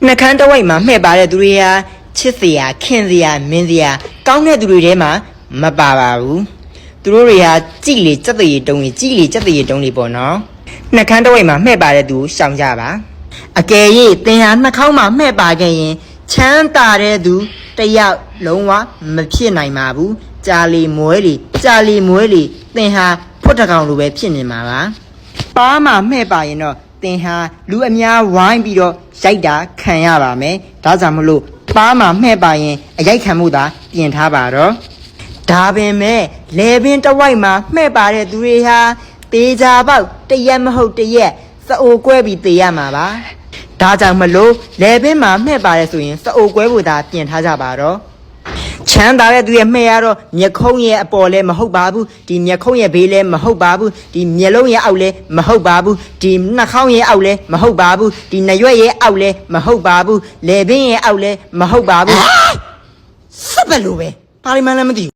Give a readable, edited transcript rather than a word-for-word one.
နှကန်းတဝိုက်မှာမှဲ့ပါတဲ့သူတွေဟာချစ်စရာခင်စရာမင်းစရာကောင်းတဲ့သူတွေထဲမှာမပါပါဘူးသူတို့တွေဟာကြည်လေစက်တရေတုံးကြီးကြည်လေစက်တရေတုံးလေးပေါ့နော်နှကန်းတဝိုက်မှာမှဲ့ပါတဲ့သူရှောင်ကြပါအကယ်၍သင်ဟာနှာခေါင်းမှာမှဲ့ပါခဲ့ရင်ချမ်းသာတဲ့သူတယောက်လုံးဝမဖြစ်နိုင်ပါဘူးကြာလီမွဲလီသင်ဟာဖွတ်တကောင်လိုပဲဖြစ်နေမှာပါပါးမှာမှဲ့ပါရင်တော့သင်ဟာလူအများဝိုင်းပြီးတော့ရိုက်တာခံရပါမယ်ဒါကြောင့်မလို့ပါးမှာမှဲ့ပါရင်အရိုက်ခံမှုသာပြင်ထားပါတော့ဒါပင်မဲ့လေပင်တဝိုက်မှာမှဲ့ပါတဲ့သူတွေဟာတေချာပေါက်တရက်မဟုတ်တရက်စအိုကွဲပြီးတေရမှာပါဒါကြောင့်မလို့လေပင်မှာမှဲ့ပါတဲ့ဆိုရင်စအိုကွဲဖို့သာပြင်ထားကြပါတော့ချမ်းသာတဲ့သူရဲ့မှဲ့ရတော့မျက်ခုံးရဲ့အပေါ်လဲမဟုတ်ပါဘူးဒီမျက်ခုံးရဲ့ဘေးလဲမဟုတ်ပါဘူးဒီမျက်လုံးရဲ့အောက်လဲမဟုတ်ပါဘူးဒီနှာခေါင်းရဲ့အောက်လဲမဟုတ်ပါဘူးဒီနှရွက်ရဲ့အောက်လဲမဟုတ်ပါဘူးလေပင်ရဲ့အောက်လဲမဟုတ်ပါဘူးစက်ပဲလို့ပဲပါလီမန်လည်းမသိ